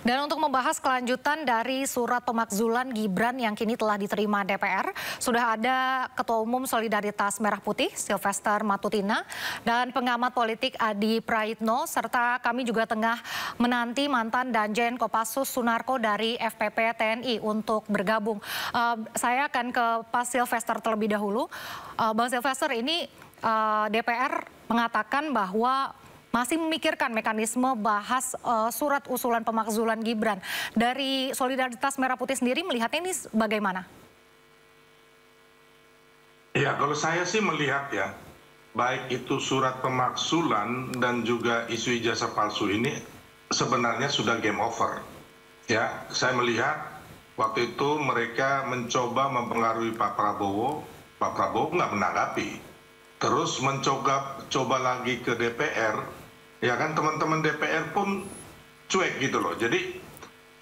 Dan untuk membahas kelanjutan dari surat pemakzulan Gibran yang kini telah diterima DPR, sudah ada Ketua Umum Solidaritas Merah Putih, Sylvester Matutina, dan pengamat politik Adi Praitno, serta kami juga tengah menanti mantan Danjen Kopassus Sunarko dari FPP TNI untuk bergabung. Saya akan ke Pak Sylvester terlebih dahulu. Bang Sylvester, ini DPR mengatakan bahwa masih memikirkan mekanisme bahas surat usulan pemakzulan Gibran. Dari Solidaritas Merah Putih sendiri melihatnya ini bagaimana? Ya, kalau saya sih melihat ya, baik itu surat pemakzulan dan juga isu ijazah palsu ini sebenarnya sudah game over. Ya, saya melihat waktu itu mereka mencoba mempengaruhi Pak Prabowo nggak menanggapi. Terus coba lagi ke DPR, ya kan teman-teman DPR pun cuek gitu loh. Jadi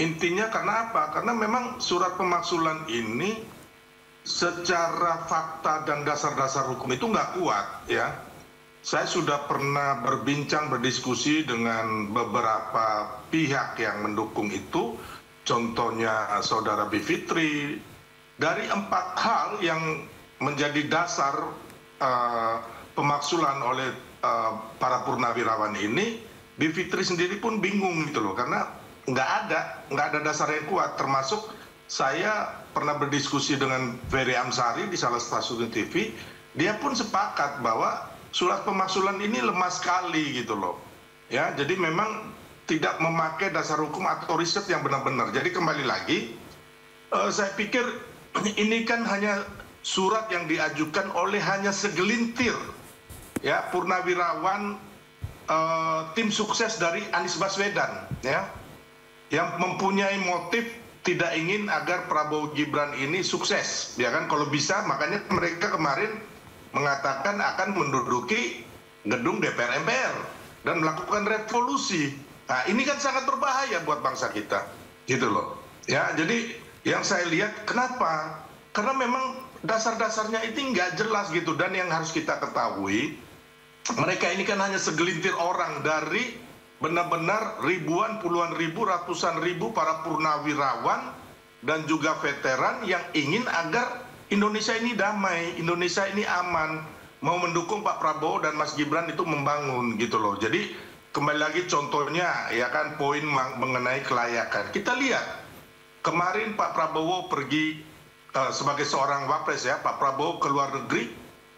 intinya karena apa? Karena memang surat pemakzulan ini secara fakta dan dasar-dasar hukum itu nggak kuat ya. Saya sudah pernah berdiskusi dengan beberapa pihak yang mendukung itu, contohnya Saudara Bivitri. Dari 4 hal yang menjadi dasar pemakzulan oleh para purnawirawan ini, Bivitri sendiri pun bingung gitu loh, karena nggak ada dasar yang kuat. Termasuk saya pernah berdiskusi dengan Ferry Amsari di salah stasiun TV, dia pun sepakat bahwa surat pemakzulan ini lemah sekali gitu loh. Ya, jadi memang tidak memakai dasar hukum atau riset yang benar-benar. Jadi kembali lagi, saya pikir ini kan hanya surat yang diajukan oleh hanya segelintir ya purnawirawan tim sukses dari Anies Baswedan ya, yang mempunyai motif tidak ingin agar Prabowo Gibran ini sukses ya kan. Kalau bisa, makanya mereka kemarin mengatakan akan menduduki gedung DPR MPR dan melakukan revolusi. Nah, ini kan sangat berbahaya buat bangsa kita gitu loh ya. Jadi yang saya lihat, kenapa? Karena memang dasar-dasarnya itu nggak jelas gitu. Dan yang harus kita ketahui, mereka ini kan hanya segelintir orang dari benar-benar ribuan, puluhan ribu, ratusan ribu para purnawirawan dan juga veteran yang ingin agar Indonesia ini damai, Indonesia ini aman, mau mendukung Pak Prabowo dan Mas Gibran itu membangun gitu loh. Jadi kembali lagi contohnya ya kan, poin mengenai kelayakan. Kita lihat kemarin Pak Prabowo pergi sebagai seorang wapres ya, Pak Prabowo ke luar negeri,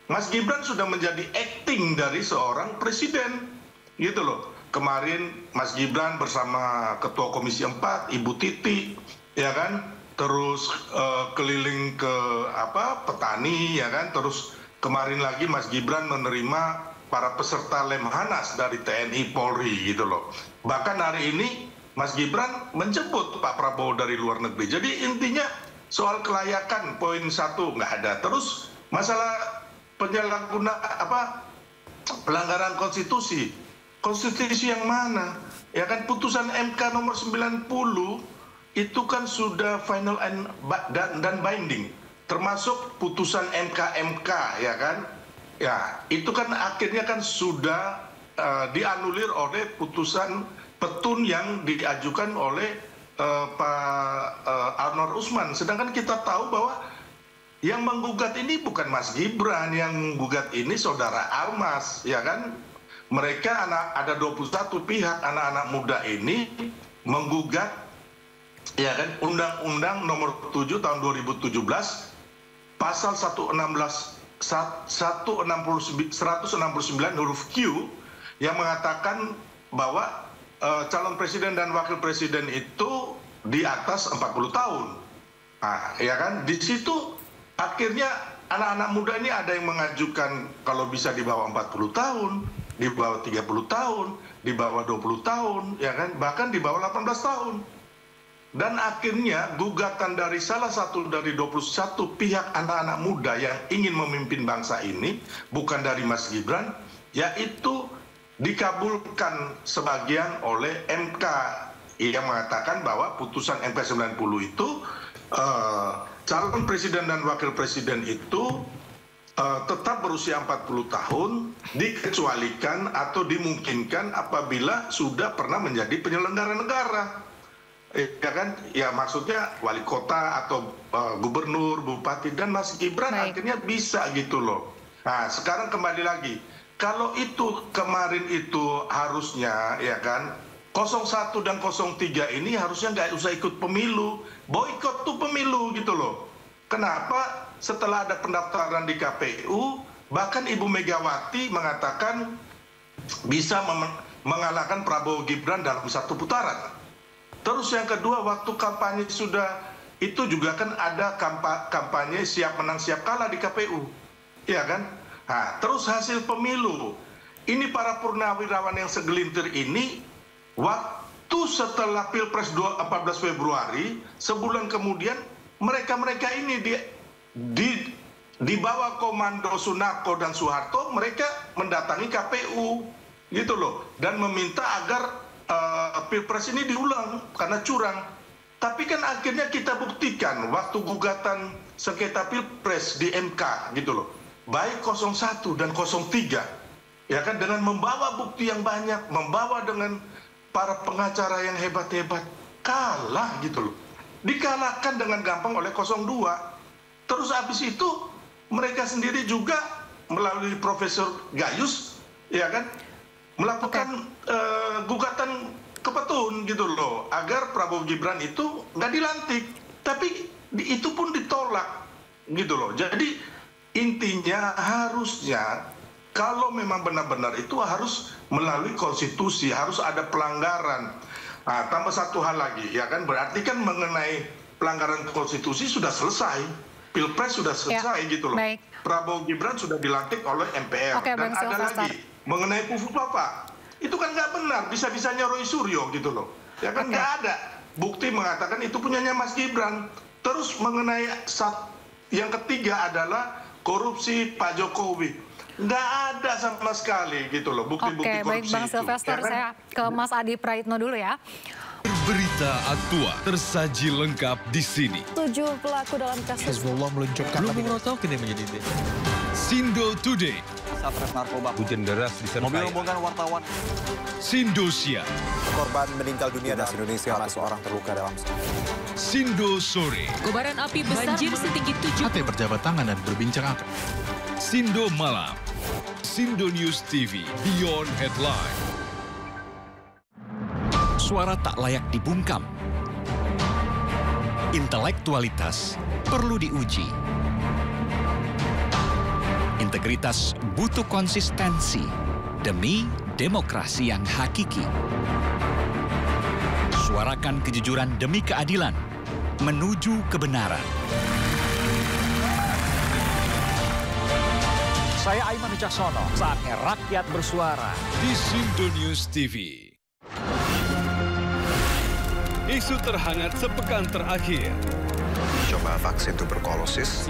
Mas Gibran sudah menjadi acting dari seorang presiden gitu loh. Kemarin Mas Gibran bersama Ketua Komisi 4 Ibu Titi ya kan, terus keliling ke petani ya kan, terus kemarin lagi Mas Gibran menerima para peserta Lemhanas dari TNI Polri gitu loh. Bahkan hari ini Mas Gibran menjemput Pak Prabowo dari luar negeri. Jadi intinya soal kelayakan poin 1 nggak ada. Terus masalah pelanggaran konstitusi. Konstitusi yang mana? Ya kan, putusan MK nomor 90 itu kan sudah final dan binding. Termasuk putusan MK ya kan? Ya, itu kan akhirnya kan sudah dianulir oleh putusan petun yang diajukan oleh Pak Anwar Usman. Sedangkan kita tahu bahwa yang menggugat ini bukan Mas Gibran, yang menggugat ini Saudara Almas, ya kan? Mereka ada 21 pihak anak-anak muda ini menggugat, ya kan, Undang-Undang Nomor 7 Tahun 2017, Pasal 169 huruf Q yang mengatakan bahwa calon presiden dan wakil presiden itu di atas 40 tahun. Nah, ya kan, di situ akhirnya anak-anak muda ini ada yang mengajukan kalau bisa di bawah 40 tahun, di bawah 30 tahun, di bawah 20 tahun, ya kan, bahkan di bawah 18 tahun. Dan akhirnya gugatan dari salah satu dari 21 pihak anak-anak muda yang ingin memimpin bangsa ini, bukan dari Mas Gibran, yaitu dikabulkan sebagian oleh MK yang mengatakan bahwa putusan MK 90 itu calon presiden dan wakil presiden itu tetap berusia 40 tahun, dikecualikan atau dimungkinkan apabila sudah pernah menjadi penyelenggara negara. Ya kan, ya maksudnya wali kota atau gubernur, bupati, dan Mas Gibran akhirnya bisa gitu loh. Nah, sekarang kembali lagi, kalau itu kemarin itu harusnya ya kan 01 dan 03 ini harusnya nggak usah ikut pemilu, boikot tuh pemilu gitu loh. Kenapa? Setelah ada pendaftaran di KPU, bahkan Ibu Megawati mengatakan bisa mengalahkan Prabowo Gibran dalam satu putaran. Terus yang kedua, waktu kampanye sudah itu juga kan ada kampanye siap menang siap kalah di KPU, ya kan? Nah, terus hasil pemilu, ini para purnawirawan yang segelintir ini, waktu setelah Pilpres 14 Februari, sebulan kemudian mereka ini di bawah komando Sunarko dan Soeharto, mereka mendatangi KPU, gitu loh, dan meminta agar Pilpres ini diulang karena curang. Tapi kan akhirnya kita buktikan waktu gugatan sengketa Pilpres di MK gitu loh, baik 01 dan 03 ya kan, dengan membawa bukti yang banyak, membawa dengan para pengacara yang hebat-hebat, kalah gitu loh, dikalahkan dengan gampang oleh 02. Terus habis itu mereka sendiri juga melalui Profesor Gayus ya kan melakukan gugatan ke Petun gitu loh, agar Prabowo Gibran itu nggak dilantik. Tapi itu pun ditolak gitu loh. Jadi intinya harusnya kalau memang benar-benar itu harus melalui konstitusi, harus ada pelanggaran. Nah, tambah satu hal lagi ya kan, berarti kan mengenai pelanggaran konstitusi sudah selesai, Pilpres sudah selesai gitu loh. Baik. Prabowo Gibran sudah dilantik oleh MPR. Dan ada lagi mengenai Pufu Papa, itu kan nggak benar, bisa-bisanya Roy Suryo gitu loh, ya kan, nggak ada bukti mengatakan itu punyanya Mas Gibran. Terus mengenai yang ketiga adalah korupsi Pak Jokowi, nggak ada sama sekali gitu loh bukti-bukti korupsi. Baik Bang Silvester, ya kan? Saya ke Mas Adi Praitno dulu ya. Berita Aktual tersaji lengkap di sini. 7 pelaku dalam kasus Hezbollah meluncurkan Belum tahu kini menjadi Sindo Today. Satres narkoba. Hujan deras di Mobil rombongan wartawan. Sindosia. Korban meninggal dunia dan Indonesia, seorang terluka dalam. Sindo Sore. Kobaran api besar banjir setinggi 7. Ate berjabat tangan dan berbincang akan. Sindo Malam. Sindo News TV Beyond Headline. Suara tak layak dibungkam. Intelektualitas perlu diuji. Integritas butuh konsistensi demi demokrasi yang hakiki. Suarakan kejujuran demi keadilan menuju kebenaran. Saya Aiman Wicaksono, saatnya rakyat bersuara. Di Sindo News TV. Isu terhangat sepekan terakhir. Coba vaksin tuberkulosis.